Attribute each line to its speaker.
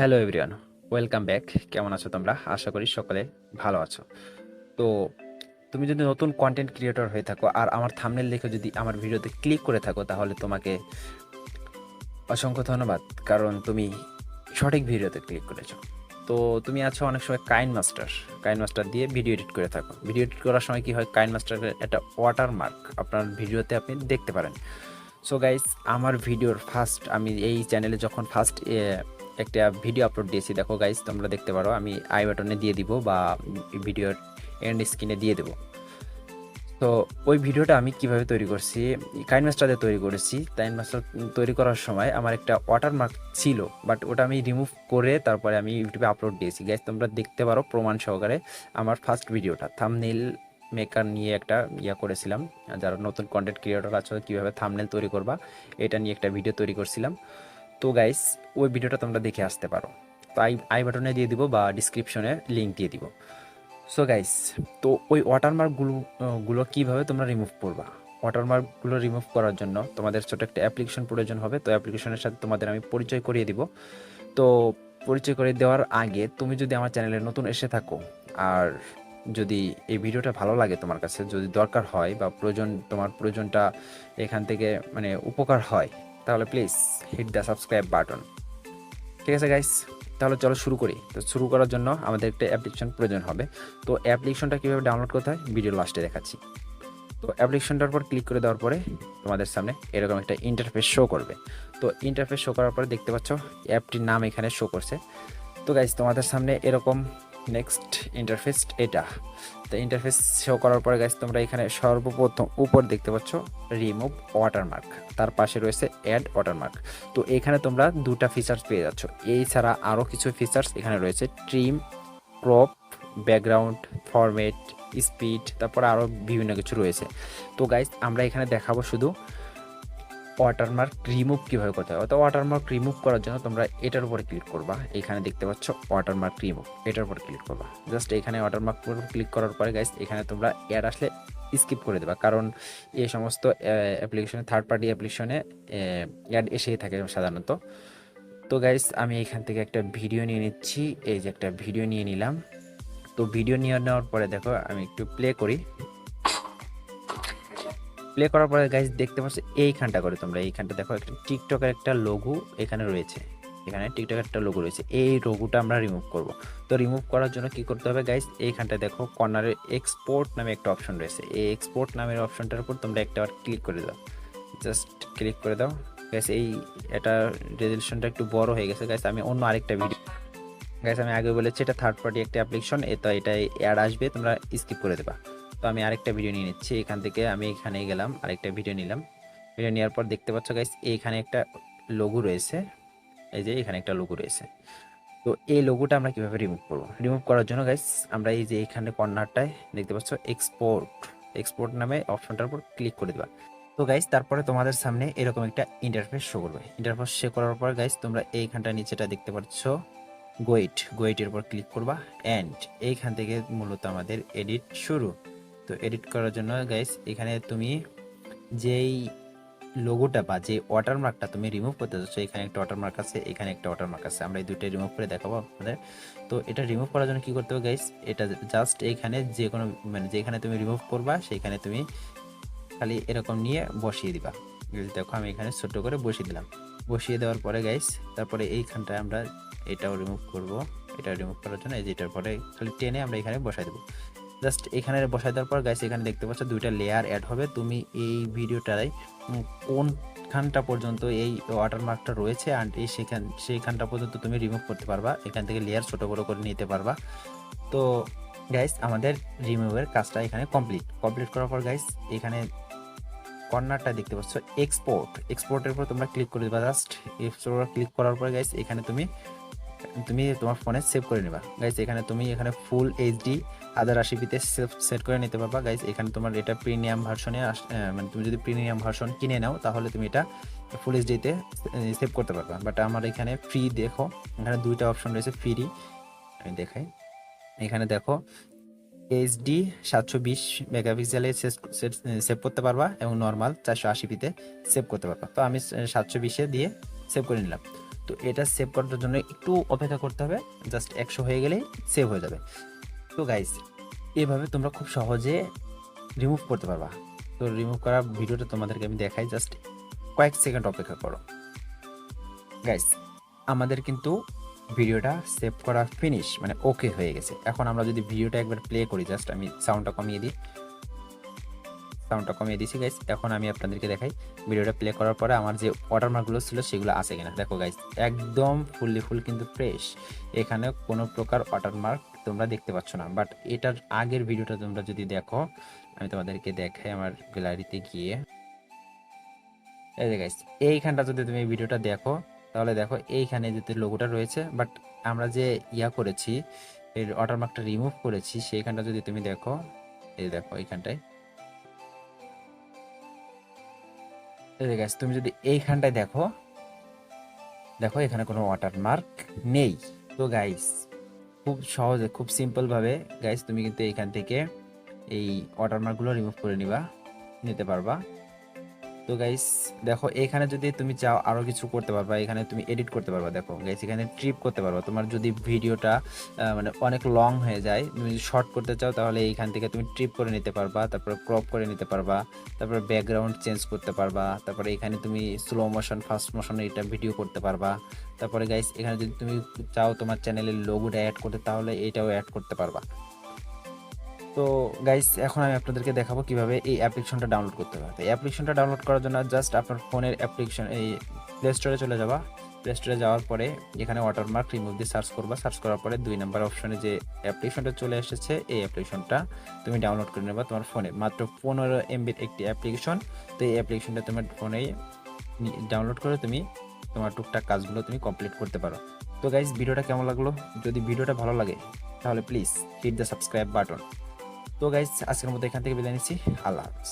Speaker 1: Hello everyone, welcome back. কেমন আছো তোমরা? আশা করি সকলে ভালো আছো। তো তুমি যদি নতুন কন্টেন্ট ক্রিয়েটর হয়ে থাকো আর আমার থাম্বনেল দেখে যদি আমার ভিডিওতে ক্লিক করে থাকো, তাহলে তোমাকে অসংখ্য ধন্যবাদ, কারণ তুমি সঠিক ভিডিওতে ক্লিক করেছো। তো তুমি আছো অনেক সময় কাইন মাস্টার দিয়ে ভিডিও এডিট করে থাকো। ভিডিও এডিট করার সময় কি হয়, কাইন মাস্টারের একটা ওয়াটারমার্ক আপনার ভিডিওতে আপনি দেখতে পারেন। সো গাইস, আমার ভিডিওর ফার্স্ট, আমি এই চ্যানেলে যখন ফার্স্ট একটা ভিডিও আপলোড দিয়েছি, দেখো গাইস, তোমরা দেখতে পারো, আমি আই বাটনে দিয়ে দিব বা ভিডিওর এন্ড স্ক্রিনে দিয়ে দেবো। তো ওই ভিডিওটা আমি কিভাবে তৈরি করছি, কাইন মাস্টারে তৈরি করেছি। কাইন মাস্টার তৈরি করার সময় আমার একটা ওয়াটারমার্ক ছিল, বাট ওটা আমি রিমুভ করে তারপরে আমি ইউটিউবে আপলোড দিয়েছি। গাইস, তোমরা দেখতে পারো প্রমাণ সহকারে আমার ফার্স্ট ভিডিওটা থাম্বনেল মেকার নিয়ে একটা করেছিলাম। যারা নতুন কন্টেন্ট ক্রিয়েটর আছে, কীভাবে থাম্বনেল তৈরি করবা, এটা নিয়ে একটা ভিডিও তৈরি করছিলাম। তো গাইস, ওই ভিডিওটা তোমরা দেখে আসতে পারো। তো আই বাটনে দিয়ে দিব বা ডিসক্রিপশনে লিঙ্ক দিয়ে দিব। সো গাইস, তো ওই ওয়াটারমার্কগুলো কীভাবে তোমরা রিমুভ করবা? ওয়াটারমার্কগুলো রিমুভ করার জন্য তোমাদের ছোটো একটা অ্যাপ্লিকেশন প্রয়োজন হবে। তো অ্যাপ্লিকেশনের সাথে তোমাদের আমি পরিচয় করিয়ে দিব। তো পরিচয় করে দেওয়ার আগে, তুমি যদি আমার চ্যানেলে নতুন এসে থাকো আর যদি এই ভিডিওটা ভালো লাগে, তোমার কাছে যদি দরকার হয় বা তোমার প্রয়োজনটা এখান থেকে মানে উপকার হয়, তাহলে please hit the subscribe button. ঠিক আছে গাইস, তাহলে চলো শুরু করি। তো শুরু করার জন্য আমাদের একটা অ্যাপ্লিকেশন প্রয়োজন হবে। তো অ্যাপ্লিকেশনটা কীভাবে ডাউনলোড করতে হয় ভিডিও লাস্টে দেখাচ্ছি। তো অ্যাপ্লিকেশনটার পর ক্লিক করে দেওয়ার পরে তোমাদের সামনে এরকম একটা ইন্টারফেস শো করবে। তো ইন্টারফেস শো করার পরে দেখতে পাচ্ছ অ্যাপটির নাম এখানে শো করছে। তো গাইজ, তোমাদের সামনে এরকম নেক্সট ইন্টারফেস এটা। তো ইন্টারফেস শো করার পরে গাইজ, তোমরা এখানে সর্বপ্রথম উপর দেখতে পাচ্ছ রিমুভ ওয়াটারমার্ক, তার পাশে রয়েছে অ্যাড ওয়াটারমার্ক। তো এখানে তোমরা দুটা ফিচার্স পেয়ে যাচ্ছ। এই ছাড়া আরও কিছু ফিচার্স এখানে রয়েছে, trim, crop, background, format, speed, তারপরে আরও বিভিন্ন কিছু রয়েছে। তো গাইজ, আমরা এখানে দেখাবো শুধু ওয়াটারমার্ক রিমুভ কীভাবে করতে হয়। অর্থাৎ ওয়াটারমার্ক রিমুভ করার জন্য তোমরা এটার উপরে ক্লিক করবা। এখানে দেখতে পাচ্ছ ওয়াটারমার্ক রিমুভ, এটার উপরে ক্লিক করবা। জাস্ট এখানে ওয়াটারমার্ক ক্লিক করার পরে গাইস, এখানে তোমরা অ্যাড আসলে স্কিপ করে দেবা, কারণ এই সমস্ত অ্যাপ্লিকেশনে, থার্ড পার্টি অ্যাপ্লিকেশনে অ্যাড এসেই থাকে সাধারণত। তো গাইস, আমি এখান থেকে একটা ভিডিও নিয়ে নিচ্ছি। এই যে একটা ভিডিও নিয়ে নিলাম। তো ভিডিও নিয়ে নেওয়ার পরে দেখো, আমি একটু প্লে করি। প্লে করার পরে গাইজ দেখতে পাচ্ছ এইখানটা করে, তোমরা এইখানটা দেখো একটা টিকটকের একটা লোগো এখানে রয়েছে। এখানে টিকটকের একটা লোগো রয়েছে, এই লোগোটা আমরা রিমুভ করব। তো রিমুভ করার জন্য কি করতে হবে গাইজ, এইখানটা দেখো কর্নারে এক্সপোর্ট নামে একটা অপশন রয়েছে। এই এক্সপোর্ট নামের অপশনটার উপর তোমরা একটা ক্লিক করে দাও। জাস্ট ক্লিক করে দাও গাইজ। এটা রেজলিউশনটা একটু বড় হয়ে গেছে গাইজ। আমি অন্য আরেকটা ভিডিও গাইজ, আমি আগে বলেছি এটা থার্ড পার্টি একটা অ্যাপ্লিকেশন, এটাই অ্যাড আসবে, তোমরা স্কিপ করে দেবা। তো আমি আরেকটা ভিডিও নিয়ে নিচ্ছি। এখান থেকে আমি এখানে গেলাম, আরেকটা ভিডিও নিলাম। ভিডিও নেওয়ার পর দেখতে পাচ্ছ গাইস, এইখানে একটা লোগো রয়েছে। এই যে এখানে একটা লোগো রয়েছে। তো এই লোগোটা আমরা কিভাবে রিমুভ করব? রিমুভ করার জন্য গাইস, আমরা এই যে এখানে কর্নারটায় দেখতে পাচ্ছ এক্সপোর্ট নামে অপশনটার উপর ক্লিক করে দেবা। তো গাইস, তারপরে তোমাদের সামনে এরকম একটা ইন্টারফেস শো করবে। ইন্টারফেস শো করার পর গাইস, তোমরা এইখানটা নিচেটা দেখতে পাচ্ছ গোয়েটের উপর ক্লিক করবা। অ্যান্ড এইখান থেকে মূলত আমাদের এডিট শুরু। তো এডিট করার জন্য গাইস, এখানে তুমি যেই লোগোটা বা যে ওয়াটারমার্কটা তুমি রিমুভ করতে চাচ্ছ, এখানে একটা ওয়াটারমার্ক আছে, এখানে একটা ওয়াটারমার্ক আছে, আমরা এই দুইটাই রিমুভ করে দেখাবো আপনাদের। তো এটা রিমুভ করার জন্য কি করতে হবে গাইস, এটা জাস্ট এইখানে যে কোনো মানে যেখানে তুমি রিমুভ করবা সেইখানে তুমি খালি এরকম নিয়ে বসিয়ে দিবা। দেখো, আমি এখানে ছোট করে বসিয়ে দিলাম। বসিয়ে দেওয়ার পরে গাইস, তারপরে এইখানটায় আমরা এটাও রিমুভ করব। এটা রিমুভ করার জন্য এই যে এটার পরে খালি টেনে আমরা এখানে বসাই দেবো। জাস্ট এখানে বসাই দেওয়ার পর গাইস, এখানে দেখতে পাচ্ছ দুইটা লেয়ার অ্যাড হবে। তুমি এই ভিডিওটায় কোনখানটা পর্যন্ত এই ওয়াটারমার্কটা রয়েছে অ্যান্ড সেইখানটা পর্যন্ত তুমি রিমুভ করতে পারবা। এখান থেকে লেয়ার ছোট বড় করে নিতে পারবা। তো গাইস, আমাদের রিমুভের কাজটা এখানে কমপ্লিট করার পর গাইস, এখানে কর্নারটা দেখতে পাচ্ছ এক্সপোর্টের উপর তোমরা ক্লিক করে দেবা। জাস্ট এক্সপোর্ট ক্লিক করার পর গাইস, এখানে তুমি তোমার ফোনে সেভ করে নেবা গাইস। এখানে ফুল এইচডি 1080p সেট করে নিতে পারবা গাইস। এখানে তোমার এটা প্রিমিয়াম ভার্সনে মানে তুমি যদি প্রিমিয়াম ভার্সন কিনে নাও, তাহলে তুমি এটা ফুল এইচডিতে সেভ করতে পারবা। বাট আমার এখানে ফ্রি, দেখো এখানে দুইটা অপশন রয়েছে ফ্রি। আমি দেখাই, এখানে দেখো এইচডি 720 মেগাপিক্সেলে সেভ করতে পারবা এবং নর্মাল 480p সেভ করতে পারবা। তো আমি 720 দিয়ে সেভ করে নিলাম। তো এটা সেভ করার জন্য একটু অপেক্ষা করতে হবে, জাস্ট 100 হয়ে গেলেই সেভ হয়ে যাবে। তো গাইস এভাবে তোমরা খুব সহজে রিমুভ করতে পারবা। তো রিমুভ করা ভিডিওটা তোমাদেরকে আমি দেখাই, জাস্ট কয়েক সেকেন্ড অপেক্ষা করো। গাইস আমাদের কিন্তু ভিডিওটা সেভ করা ফিনিশ, মানে ওকে হয়ে গেছে। এখন আমরা যদি ভিডিওটা একবার প্লে করি, জাস্ট আমি সাউন্ডটা কমিয়ে দিচ্ছি গাইস। এখন আমি আপনাদেরকে দেখাই ভিডিওটা প্লে করার পরে আমার যে ওয়াটারমার্কগুলো ছিল সেগুলো আছে কিনা। দেখো গাইস একদম ফুল কিন্তু ফ্রেশ, এখানে কোনো প্রকার ওয়াটারমার্ক তোমরা দেখতে পাচ্ছ না। বাট এটার আগের ভিডিওটা তোমরা যদি দেখো, আমি তোমাদেরকে দেখাই আমার গ্যালারিতে গিয়ে। এই যে গাইস এইখানটা যদি তুমি ভিডিওটা দেখো, তাহলে দেখো এইখানে যদি লোগোটা রয়েছে, বাট আমরা যে করেছি, এর ওয়াটারমার্কটা রিমুভ করেছি, সেইখানটা যদি তুমি দেখো, এই দেখো এইখানটায়, এই যে গাইস তুমি যদি এইখানটায় দেখো এখানে কোনো ওয়াটারমার্ক নেই। তো গাইস খুব সহজে, খুব সিম্পল ভাবে গাইস তুমি কিন্তু এইখান থেকে এই ওয়াটারমার্কগুলো রিমুভ করে নিতে পারবা। তো গাইস দেখো এখানে যদি তুমি চাও আরো কিছু করতে পারবা, এখানে তুমি এডিট করতে পারবা। দেখো গাইস এখানে ট্রিপ করতে পারবা। তোমার যদি ভিডিওটা মানে অনেক লং হয়ে যায়, তুমি যদি শর্ট করতে চাও, তাহলে এইখান থেকে তুমি ট্রিপ করে নিতে পারবা, তারপর ক্রপ করে নিতে পারবা, তারপর ব্যাকগ্রাউন্ড চেঞ্জ করতে পারবা, তারপরে এখানে তুমি স্লো মোশন, ফাস্ট মোশনে এটা ভিডিও করতে পারবা। তারপরে গাইস এখানে যদি তুমি চাও তোমার চ্যানেলের লোগোটা অ্যাড করতে, তাহলে এটাও অ্যাড করতে পারবা। তো গাইস এখন আমি আপনাদেরকে দেখাবো কিভাবে এই অ্যাপ্লিকেশনটা ডাউনলোড করতে হবে। তো এই অ্যাপ্লিকেশনটা ডাউনলোড করার জন্য জাস্ট আপনার ফোনের অ্যাপ্লিকেশন এই প্লে স্টোরে চলে যাবা। প্লে স্টোরে যাওয়ার পরে এখানে ওয়াটারমার্ক রিমুভ দিয়ে সার্চ করবা। সার্চ করার পরে 2 নাম্বার অপশনে যে অ্যাপ্লিকেশনটা চলে এসেছে, এই অ্যাপ্লিকেশনটা তুমি ডাউনলোড করে নেবা তোমার ফোনে। মাত্র 15 MB একটি অ্যাপ্লিকেশন। তো এই অ্যাপ্লিকেশনটা তোমার ফোনে ডাউনলোড করে তুমি তোমার টুকটাক কাজগুলো তুমি কমপ্লিট করতে পারো। তো গাইস ভিডিওটা কেমন লাগলো? যদি ভিডিওটা ভালো লাগে তাহলে please hit the subscribe button. তো গাইস আজকের মতো এখান থেকে বিদায় নিচ্ছি। আল্লাহ হাফেজ।